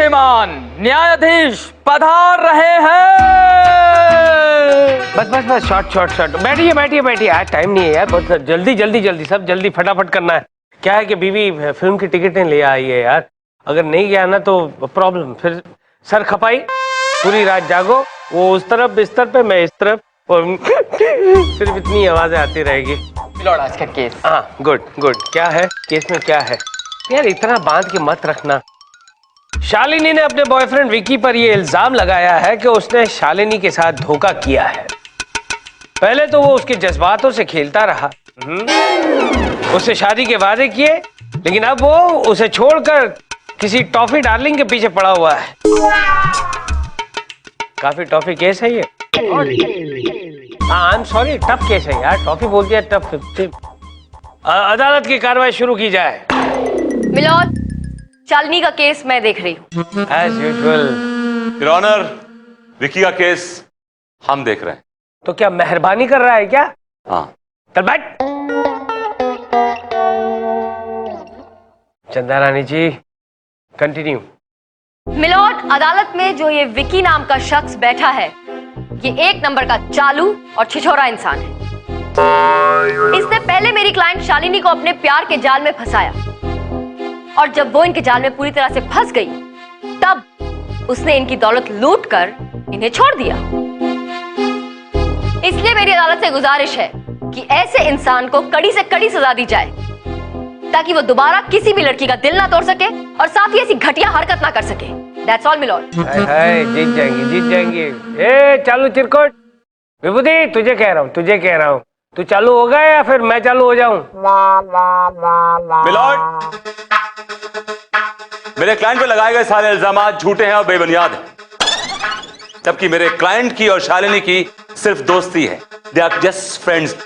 श्रीमान न्यायाधीश पधार रहे हैं। बस बस बस, शॉर्ट। बैठिए बैठिए बैठिए, आज टाइम नहीं है यार, बहुत जल्दी सब जल्दी फटाफट करना है। क्या है कि बीवी फिल्म की टिकटें ले आई है यार, अगर नहीं गया ना तो प्रॉब्लम, फिर सर खपाई, पूरी रात जागो, वो उस तरफ बिस्तर पे, मैं इस तरफ, और सिर्फ इतनी आवाजें आती रहेगी। मिलॉर्ड आज का केस। हाँ गुड। क्या है केस में, क्या है यार? इतना बांध के मत रखना। शालिनी ने अपने बॉयफ्रेंड विकी पर यह इल्जाम लगाया है कि उसने शालिनी के साथ धोखा किया है। पहले तो वो उसके जज्बातों से खेलता रहा, उससे शादी के वादे किए, लेकिन अब वो उसे छोड़कर किसी टॉफी डार्लिंग के पीछे पड़ा हुआ है। काफी टॉफी केस है ये। I am sorry, tough case है यार, टॉफी बोल दिया, टफ। अदालत की कार्रवाई शुरू की जाए। मिलॉर्ड, शालिनी का केस मैं देख रही हूँ। As usual. Your honour, Vicky का केस हम देख रहे हैं। तो क्या मेहरबानी कर रहा है क्या? हाँ। चल बैठ। चंदा रानी जी, कंटिन्यू। मिलॉर्ड, अदालत में जो ये विकी नाम का शख्स बैठा है, ये एक नंबर का चालू और छिछोरा इंसान है। इसने पहले मेरी क्लाइंट शालिनी को अपने प्यार के जाल में फंसाया, और जब वो इनके जाल में पूरी तरह से फंस गई, तब उसने इनकी दौलत लूट कर इन्हें छोड़ दिया। इसलिए मेरी अदालत से गुजारिश है कि ऐसे इंसान को कड़ी से कड़ी सजा दी जाए, ताकि वो दोबारा किसी भी लड़की का दिल ना तोड़ सके और साथ ही ऐसी घटिया हरकत ना कर सके। That's all, milord. जीत जाएंगे। ए चालू चिरकुट, विभूति तुझे कह रहा हूँ, तू चालू होगा या फिर मैं चालू हो जाऊं? मिलॉर्ड, मेरे क्लाइंट पे लगाए गए सारे इल्जाम झूठे हैं और बेबुनियाद हैं, जबकि मेरे क्लाइंट की और शालिनी की सिर्फ दोस्ती है। They are just friends,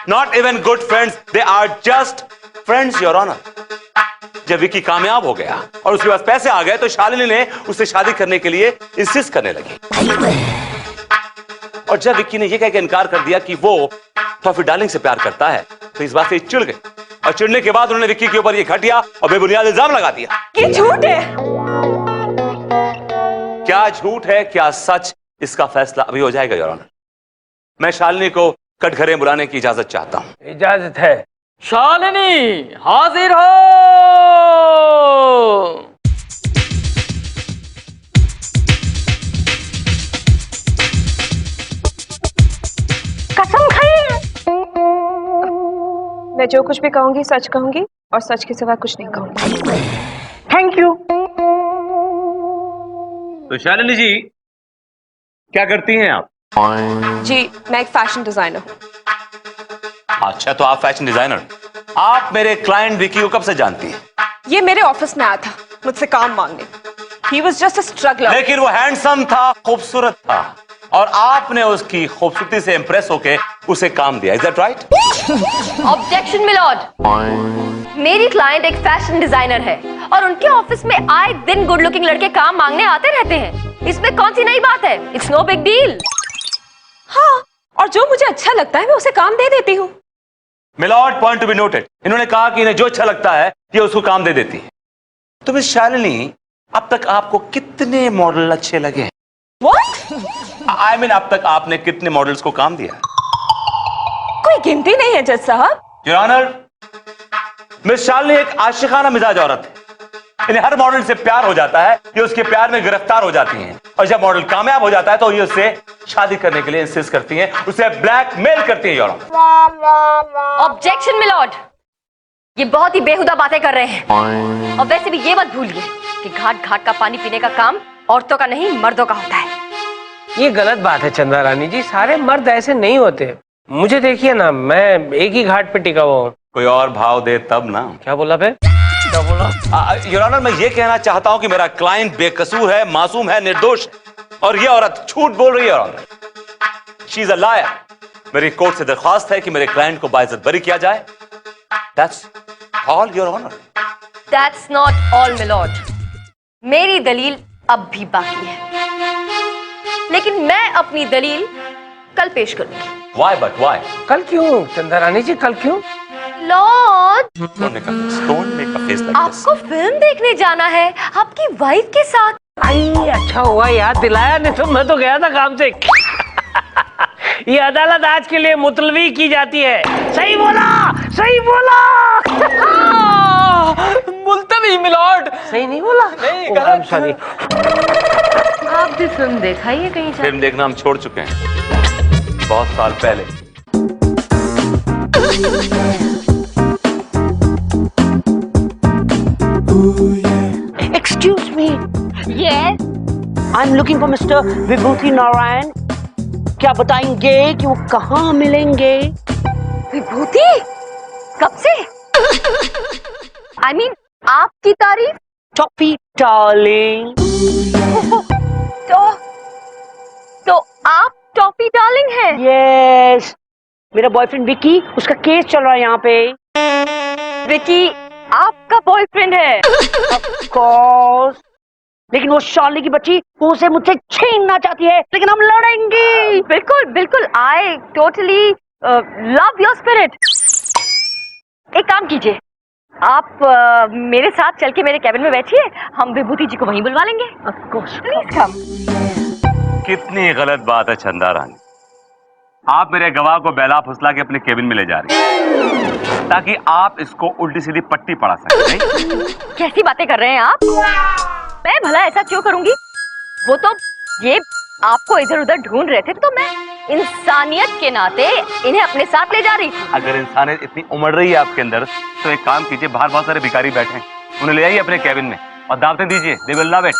not even good friends, they are just friends your honour. जब विकी कामयाब हो गया और उसके पास पैसे आ गए तो शालिनी ने उससे शादी करने के लिए इंसिस्ट करने लगी, और जब विकी ने यह कह के इनकार कर दिया कि वो टॉफी डार्लिंग से प्यार करता है, तो इस बात से चिढ़ गई, और चिढ़ने के बाद उन्होंने विक्की के ऊपर ये घटिया और बेबुनियाद इल्जाम लगा दिया। ये झूठ है। क्या झूठ है क्या सच, इसका फैसला अभी हो जाएगा योर ऑनर। मैं शालिनी को कटघरे बुलाने की इजाजत चाहता हूं। इजाजत है। शालिनी हाजिर हो। कसम खाई। मैं जो कुछ भी कहूंगी सच कहूंगी, और सच के सिवा कुछ नहीं कहूंगी। Thank you. तो शालिनी जी, क्या करती हैं आप? जी, मैं एक फैशन डिजाइनर हूँ। अच्छा, तो आप फैशन डिजाइनर। आप मेरे क्लाइंट विकी को कब से जानती हैं? ये मेरे ऑफिस में आया था मुझसे काम मांगने। He was just a struggler. लेकिन वो हैंडसम था, खूबसूरत था, और आपने उसकी खूबसूरती से इंप्रेस होके उसे काम दिया। Is that right? Objection milord, मेरी क्लाइंट एक फैशन डिजाइनर है और उनके ऑफिस में आए दिन गुड लुकिंग लड़के काम मांगने आते रहते हैं। इसमें कौन सी नई बात है? It's no big deal. हाँ, और जो मुझे अच्छा लगता है मैं उसे काम दे देती हूँ। Milord, point to be noted. इन्होंने कहा कि इन्हें जो अच्छा लगता है ये उसको काम दे देती है। तो मिस शालिनी, अब तक आपको कितने मॉडल अच्छे लगे? What? आई मीन, अब तक आपने कितने मॉडल्स को काम दिया? कोई गिनती नहीं है जज साहब। योर ऑनर, मिस शालिनी एक आशिकाना मिजाज औरत है। इन्हें हर मॉडल से प्यार हो जाता है, ये उसके प्यार में गिरफ्तार हो जाती हैं, और जब मॉडल कामयाब हो जाता है तो ये उससे शादी करने के लिए इंसिस्ट करती हैं, उसे ब्लैकमेल करती हैं। Your honour. ऑब्जेक्शन मिलॉर्ड, ये बहुत ही बेहुदा बातें कर रहे हैं, और वैसे भी ये मत भूलिए कि घाट घाट का पानी पीने का काम औरतों का नहीं मर्दों का होता है। ये गलत बात है चंदा रानी जी, सारे मर्द ऐसे नहीं होते। मुझे देखिए ना, मैं एक ही घाट पे टिका हुआ हूँ। कोई और भाव दे तब ना। क्या बोला फिर? क्या बोला? योर ऑनर, मैं ये कहना चाहता हूं कि मेरा क्लाइंट बेकसूर है, मासूम है, निर्दोष है, और ये औरत झूठ बोल रही है। Honour, she is a liar. मेरी कोर्ट से दरख्वास्त है कि मेरे क्लाइंट को बाइज्जत बरी किया जाए। That's all your honour. That's not all milord, मेरी दलील अब भी बाकी है, लेकिन मैं अपनी दलील कल पेश करूंगी। Why but why? कल क्यों चंदा रानी जी, कल क्यों? Milord, Don't make a face. Don't make a face like this. आपको फिल्म देखने जाना है आपकी वाइफ के साथ। आई अच्छा हुआ याद दिलाया, नहीं तो मैं तो गया था काम से। ये अदालत आज के लिए मुतलवी की जाती है। सही बोला, सही बोला। मुल्तवी मिलॉर्ड। सही नहीं बोला? नहीं, Oh, गलत। I'm sorry। आप भी फिल्म देखा ही है कहीं से? फिल्म देखना हम छोड़ चुके हैं बहुत साल पहले। Excuse me, Yes, I'm looking for Mr. विभूति नारायण। क्या बताएंगे कि वो कहाँ मिलेंगे? विभूति? कब से? I mean, आपकी तारीफ? Toffee darling. तो आप टॉफी डार्लिंग हैं? यस, मेरा बॉयफ्रेंड विकी, उसका केस चल रहा है यहाँ पे। विकी आपका बॉयफ्रेंड है? Of course, लेकिन वो शालिनी की बच्ची वो उसे मुझसे छीनना चाहती है, लेकिन हम लड़ेंगे। बिल्कुल बिल्कुल, I totally love your spirit. एक काम कीजिए, आप मेरे साथ चल के मेरे कैबिन में बैठिए, हम विभूति जी को वहीं बुलवा लेंगे। Of course, please come. कितनी गलत बात है चंदा रानी, आप मेरे गवाह को बेला फुसला के अपने केबिन में ले जा रही हैं ताकि आप इसको उल्टी सीधी पट्टी पड़ा सकें। नहीं? कैसी बातें कर रहे हैं आप? मैं भला ऐसा क्यों करूंगी? वो तो ये आपको इधर उधर ढूंढ रहे थे तो मैं इंसानियत के नाते इन्हें अपने साथ ले जा रही थी। अगर इंसानियत इतनी उमड़ रही है आपके अंदर तो एक काम कीजिए, बाहर बहुत सारे भिखारी बैठे हैं, उन्हें ले आइए अपने केबिन में और दावतें दीजिए। They will love it.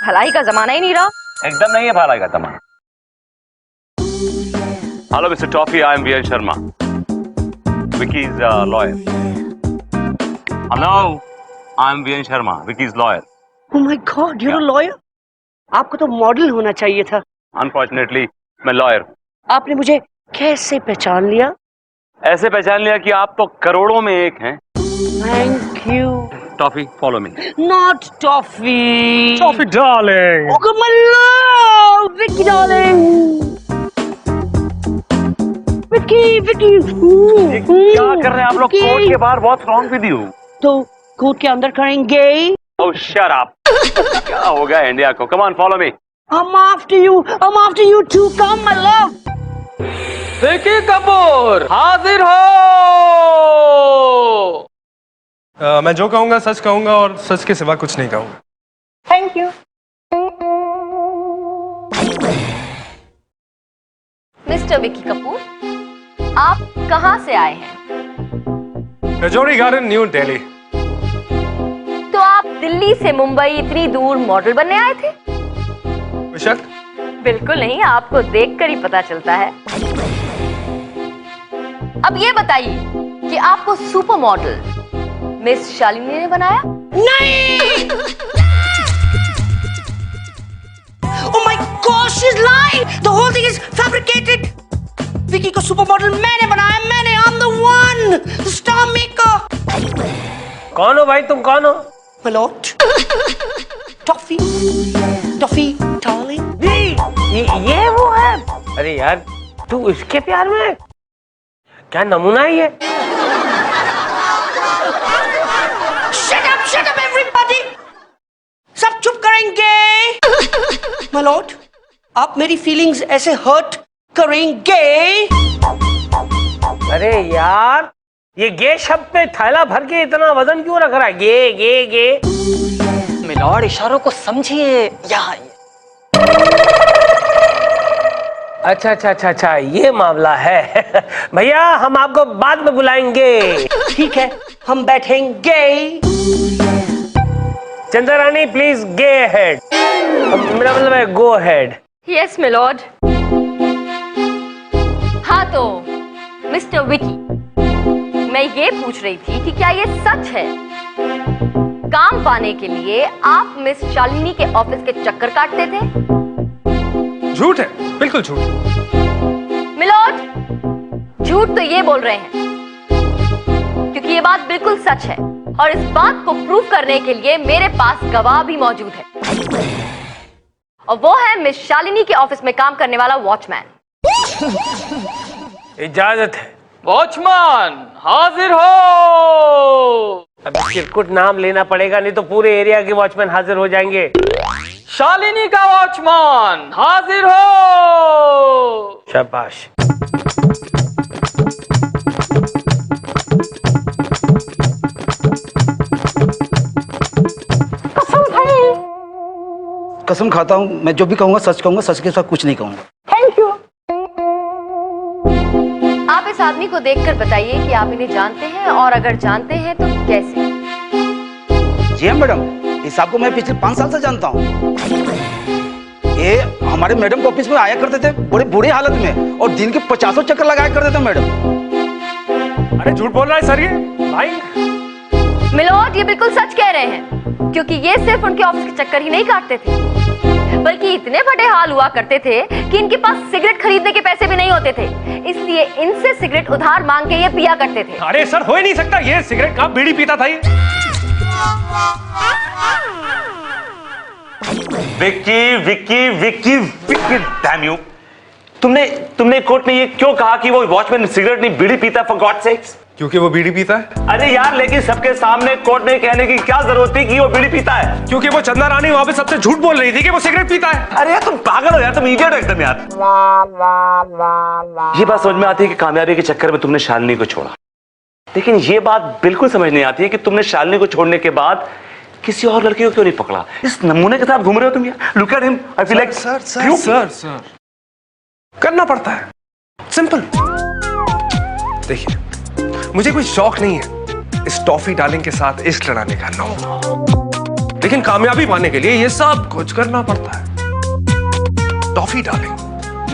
भलाई का जमाना ही नहीं रहा। एकदम नहीं है भलाई का जमाना। Hello mister Toffee, I am VN Sharma, Vicky's lawyer. Hello, I am VN Sharma, Vicky's lawyer. Oh my God, you're a lawyer? आपको तो मॉडल होना चाहिए था। अनफॉर्चुनेटली मैं लॉयर हूं। आपने मुझे कैसे पहचान लिया? ऐसे पहचान लिया कि आप तो करोड़ों में एक हैं। Thank you. Toffee follow me. Not toffee. Toffee darling. Oh my love, Vicky darling. Vicky. क्या कर रहे हैं आप लोग? कोर्ट के बाहर बहुत रॉन्ग वीडियो। तो कोर्ट के अंदर करेंगे। Oh, shut up. क्या हो गया इंडिया को? Come on, follow me. I'm after you. I'm after you too. Come, my love. Vicky Kapoor हाजिर हो। मैं जो कहूंगा सच कहूंगा और सच के सिवा कुछ नहीं कहूंगा। Thank you. Mister Vicky Kapoor, आप कहाँ से आए हैं? Rajouri garden, new Delhi. तो आप दिल्ली से मुंबई इतनी दूर मॉडल बनने आए थे? बेशक। बिल्कुल नहीं, आपको देखकर ही पता चलता है। अब ये बताइए कि आपको सुपर मॉडल मिस शालिनी ने बनाया? नहीं! Oh my gosh, she's lying! The whole thing is fabricated. Vicky को सुपर मॉडल मैंने बनाया, मैंने। I'm the one, the star maker. कौन हो भाई, तुम कौन हो? My lord. Toffee, darling. ये वो है? अरे यार, तू इसके प्यार में है? क्या नमूना है ये? Shut up, everybody. सब चुप करेंगे। My lord, आप मेरी फीलिंग्स ऐसे हर्ट करेंगे? अरे यार, ये गे शब्द पे थैला भर के इतना वजन क्यों रख रहा है? गे। मिलॉर्ड इशारों को समझिए। यहाँ अच्छा, ये मामला है। भैया, हम आपको बाद में बुलाएंगे। ठीक है, हम बैठेंगे। चंदा रानी, प्लीज गे अहेड। मेरा मतलब है गो अहेड। Yes milord. हाँ तो मिस्टर विकी, मैं ये पूछ रही थी कि क्या ये सच है? काम पाने के लिए आप मिस शालिनी के ऑफिस के चक्कर काटते थे? झूठ है, बिल्कुल झूठ। मिलॉर्ड, झूठ तो ये बोल रहे हैं क्योंकि ये बात बिल्कुल सच है और इस बात को प्रूव करने के लिए मेरे पास गवाह भी मौजूद है और वो है मिस शालिनी के ऑफिस में काम करने वाला वॉचमैन। इजाजत है, वॉचमैन हाजिर हो। अब चिरकुट नाम लेना पड़ेगा, नहीं तो पूरे एरिया के वॉचमैन हाजिर हो जाएंगे। शालिनी का वॉचमैन हाजिर हो। शाबाश। कसम खाता हूँ, मैं जो भी कहूँगा सच कहूँगा, सच के साथ कुछ नहीं कहूँगा। आप इस आदमी को देखकर बताइए कि आप इन्हें जानते हैं, और अगर जानते हैं तो कैसे। जी हाँ मैडम, इस आपको मैं पिछले 5 साल से जानता हूँ। ये हमारे मैडम के ऑफिस में आया करते थे बड़े बुरे हालत में, और दिन के 50 चक्कर लगाया करते थे मैडम। अरे झूठ बोल रहा है सर, ये भाई। मिलोड, ये बिल्कुल सच कह रहे हैं, क्योंकि ये सिर्फ उनके ऑफिस के चक्कर ही नहीं काटते थे, बल्कि इतने बड़े हाल हुआ करते थे कि इनके पास सिगरेट खरीदने के पैसे भी नहीं होते थे, इसलिए इनसे सिगरेट उधार मांग के ये पिया करते थे। अरे सर, हो ही नहीं सकता, ये सिगरेट कहाँ बीड़ी पीता था ये। Vicky Vicky Vicky Vicky, damn you. तुमने कोर्ट में ये क्यों कहा कि वो वॉचमैन सिगरेट नहीं बीड़ी पीता, फॉर गॉड सेक्स? क्योंकि वो बीड़ी पीता है। अरे यार, लेकिन सबके सामने कोर्ट में कहने की क्या जरूरत थी कि वो बीड़ी पीता है? क्योंकि वो चंदा रानी वहां पे सबसे झूठ बोल रही थी कि वो सिगरेट पीता है। अरे यार, तुम पागल हो यार, तुम इडियट हो एकदम यार। ये बात समझ में आती है कि कामयाबी के चक्कर में तुमने शालिनी को छोड़ा, लेकिन ये बात बिल्कुल समझ नहीं आती है कि तुमने शालिनी को छोड़ने के बाद किसी और लड़की को क्यों नहीं पकड़ा। इस नमूने के साथ घूम रहे हो तुम यार। Look at him, I feel like sir करना पड़ता है, सिंपल। देखिए, मुझे कोई शौक नहीं है इस टॉफी डार्लिंग के साथ इश्क लड़ाने का, नो। लेकिन कामयाबी पाने के लिए ये सब कुछ करना पड़ता है। टॉफी डार्लिंग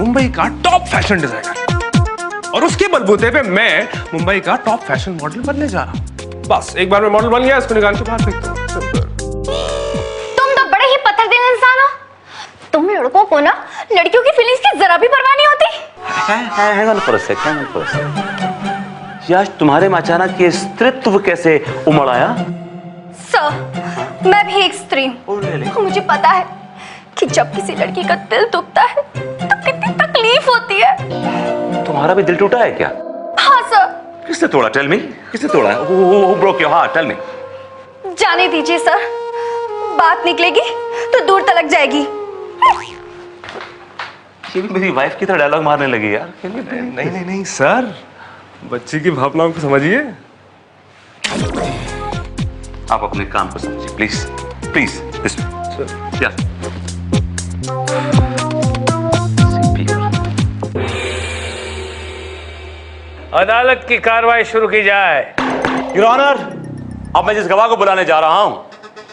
मुंबई का टॉप फैशन डिजाइनर, और उसके बलबूते पे मैं मुंबई का टॉप फैशन मॉडल बनने जा रहा हूं। बस एक बार मैं मॉडल बन गया, इसको निकाल के बाहर फेंक दो। तुम तो बड़े ही पत्थर दिल इंसान हो। तुम लड़कों को ना लड़कियों की फीलिंग्स की जरा भी परवाह नहीं होती। यार, तुम्हारे में अचानक ये स्त्रीत्व कैसे उमड़ आया? सर, मैं भी एक स्त्री हूँ। मुझे पता है कि जब किसी लड़की का दिल दुखता है तो कितनी तकलीफ होती है। तुम्हारा भी दिल टूटा है क्या? हाँ सर। किसने तोड़ा? टेल मी, किसने तोड़ा? Who broke your heart? Tell me. जाने दीजिए सर, बात निकलेगी तो दूर तलक जाएगी। ये भी मेरी वाइफ की तरह डायलॉग मारने लगी यार। नहीं सर, बच्ची की भावनाओं को समझिए। आप अपने काम को समझिए, प्लीज प्लीज। दिस या अदालत की कार्रवाई शुरू की जाए। योर ऑनर, अब मैं जिस गवाह को बुलाने जा रहा हूं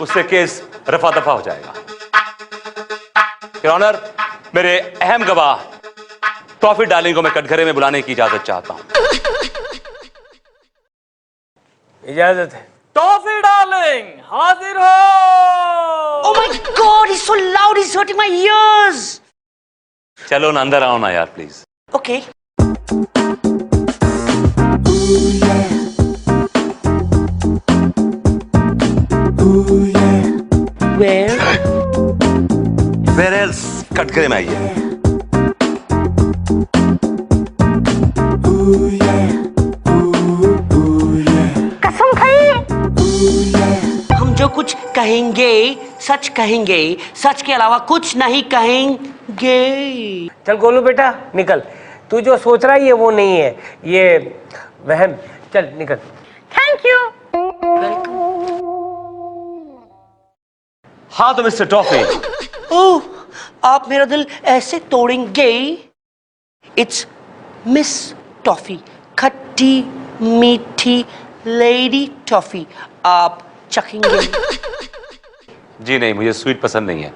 उससे केस रफा दफा हो जाएगा। योर ऑनर, मेरे अहम गवाह टॉफी डार्लिंग को मैं कटघरे में बुलाने की इजाजत चाहता हूं। इजाजत है। टॉफी डार्लिंग हाजिर हो। Oh my God, he's so loud, he's hurting my ears. चलो ना, अंदर आओ ना यार, प्लीज। Okay. Where else? कटघरे में आइए। कसम खाइए। हम जो कुछ कहेंगे सच कहेंगे, सच के अलावा कुछ नहीं कहेंगे। चल गोलू बेटा निकल, तू जो सोच रहा है ये वो नहीं है, ये वहम। चल निकल। Thank you. हाँ तो मिस्टर टॉफी, ओह, आप मेरा दिल ऐसे तोड़ेंगे। इट्स मिस टॉफी, खट्टी मीठी लेडी टॉफी, आप चखेंगे? जी नहीं, मुझे स्वीट पसंद नहीं है।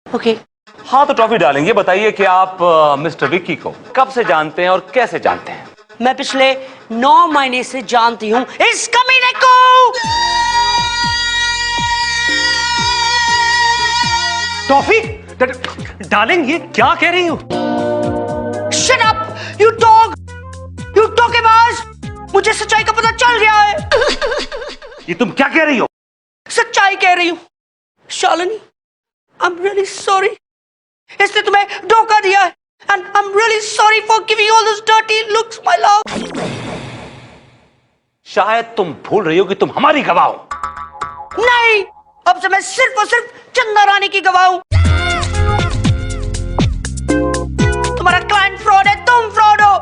ओके। हाँ तो टॉफी डालेंगे। ये बताइए कि आप मिस्टर विक्की को कब से जानते हैं और कैसे जानते हैं? मैं पिछले 9 महीने से जानती हूँ इस कमीने को। टॉफी डार्लिंग, ये क्या कह रही हो? Shut up, you dog, you धोखेबाज। मुझे सच्चाई का पता चल गया है। ये तुम क्या कह रही हो? सच्चाई कह रही हूँ। Shalini, I'm really sorry। इसने तुम्हें धोखा दिया है, and I'm really sorry for giving you all those dirty looks, my love। शायद तुम भूल रही हो कि तुम हमारी गवाह हो। नहीं, अब से मैं सिर्फ और सिर्फ चंदा रानी की गवाह हूं। तुम्हारा क्लाइंट फ्रॉड है, तुम फ्रॉड हो।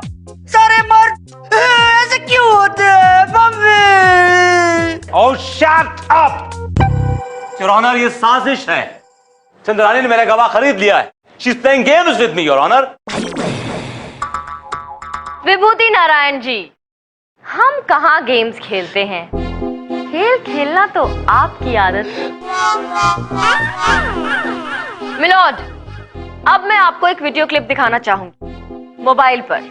सारे मर्द ऐसे क्यों होते हैं mummy? Oh, shut up! Your Honor, ये साजिश है। चंद्रानी ने मेरा गवाह खरीद लिया है। She's playing games with me, Your Honor. विभूति नारायण जी, हम कहाँ गेम्स खेलते हैं? खेल खेलना तो आपकी आदत है। मिलोड, अब मैं आपको एक वीडियो क्लिप दिखाना चाहूंगी मोबाइल पर,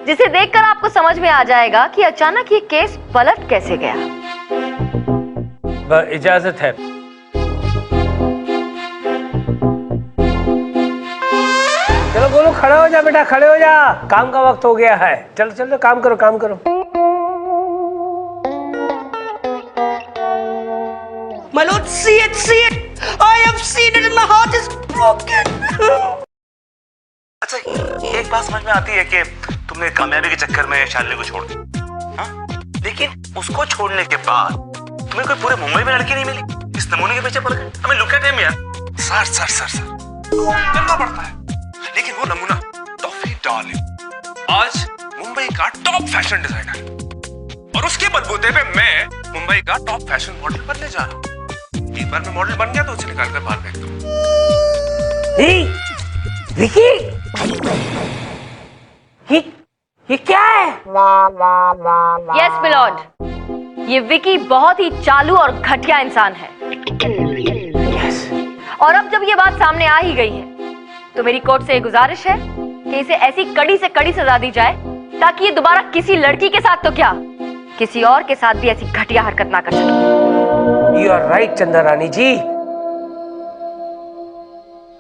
जिसे देखकर आपको समझ में आ जाएगा कि अचानक ये केस पलट कैसे गया। इजाजत है। चलो बोलो, खड़े हो जा बेटा, खड़े हो जा, काम का वक्त हो गया है। चलो चलो, काम करो, काम करो। My lord, see it, see it. I have seen it and my heart is broken. अच्छा, एक बात समझ में आती है कि तुमने कामयाबी के चक्कर में शालिनी को छोड़ दिया, हाँ? लेकिन उसको छोड़ने के बाद तुम्हें कोई पूरे मुंबई में लड़की नहीं मिली, इस नमूने के पीछे पड़ गए। हमें लुक एट हिम यार। सर करना पड़ता है, लेकिन वो नमूना टॉफी डार्लिंग आज मुंबई का टॉप फैशन डिजाइनर है, और उसके बलबूते पे मैं मुंबई का टॉप फैशन मॉडल बनने जा रहा हूँ। एक बार मैं मॉडल बन गया तो उसे निकाल कर बाहर फेंक दूँ। विकी, ये क्या है? यस मिलोड, ये विकी बहुत ही चालू और घटिया इंसान है। और अब जब ये बात सामने आ ही गई है, तो मेरी कोर्ट से ये गुजारिश है कि इसे ऐसी कड़ी से कड़ी सजा दी जाए ताकि ये दोबारा किसी लड़की के साथ तो क्या, किसी और के साथ भी ऐसी घटिया हरकत ना कर सके। यू आर राइट चंदा रानी जी।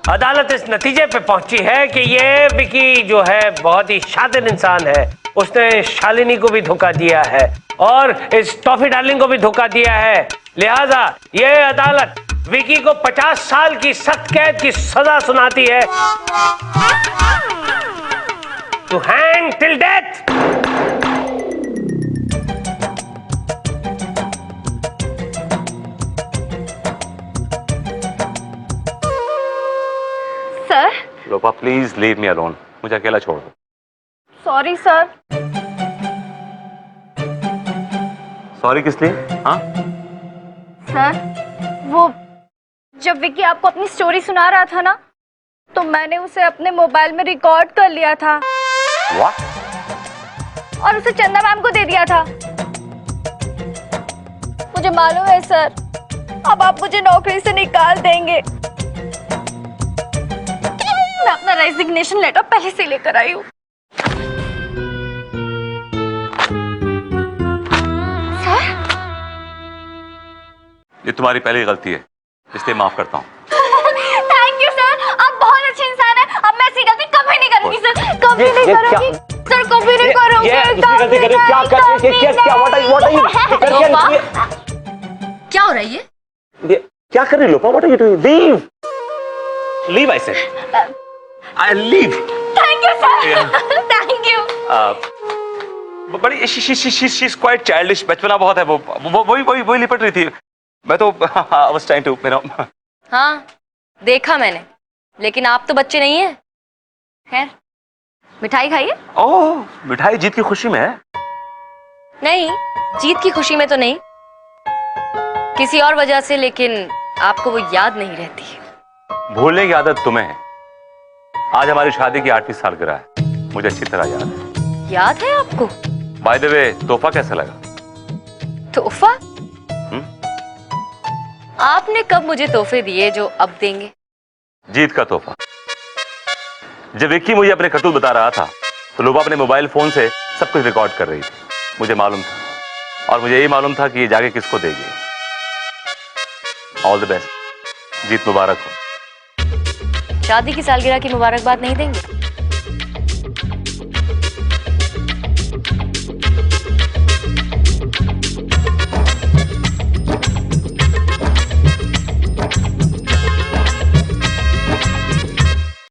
अदालत इस नतीजे पे पहुंची है कि ये विकी जो है बहुत ही शातिर इंसान है। उसने शालिनी को भी धोखा दिया है और इस टॉफी डार्लिंग को भी धोखा दिया है। लिहाजा ये अदालत विकी को 50 साल की सख्त कैद की सजा सुनाती है, to hang till death. Sir, Lopa please leave me alone, मुझे अकेला छोड़ दो। Sorry sir. सॉरी किस लिए? हाँ सर, वो जब विकी आपको अपनी स्टोरी सुना रहा था ना, तो मैंने उसे अपने मोबाइल में रिकॉर्ड कर लिया था। What? और उसे चंदा मैम को दे दिया था। मुझे मालूम है सर, अब आप मुझे नौकरी से निकाल देंगे। मैं अपना रेजिग्नेशन लेटर पहले से लेकर आई हूँ। सर, ये तुम्हारी पहली गलती है, इसलिए माफ करता हूँ। थैंक यू सर, आप बहुत अच्छे इंसान हैं। अब मैं ऐसी गलती कभी नहीं करूंगी सर, कभी नहीं करूंगी सर, कभी नहीं करूंगी। क्या हो रहा है ये? क्या कर रही लोपा? What are you doing? Leave! Leave, I said. I'll leave. Thank you sir, thank you. बड़ी she's quite childish, बचपना बहुत है। वो वही लिपट रही थी। मैं तो I was trying to, you know. हाँ, देखा मैंने, लेकिन आप तो बच्चे नहीं हैं। खैर, मिठाई खाइए। ओह, मिठाई जीत की खुशी में है? नहीं, जीत की खुशी में तो नहीं, किसी और वजह से, लेकिन आपको वो याद नहीं रहती। भूलने की आदत तुम्हें है। आज हमारी शादी की 8वीं सालगिरह है, मुझे अच्छी तरह याद है। याद है आपको? बाय द वे, तोहफा कैसा लगा? तोहफा? आपने कब मुझे तोहफे दिए जो अब देंगे? जीत का तोहफा। जब विक्की मुझे अपने करतूत बता रहा था, तो लोबा अपने मोबाइल फोन से सब कुछ रिकॉर्ड कर रही थी। मुझे मालूम था, और मुझे यही मालूम था कि ये जाके किसको देगी। ऑल द बेस्ट, जीत मुबारक हो। शादी की सालगिरह की मुबारकबाद नहीं देंगे?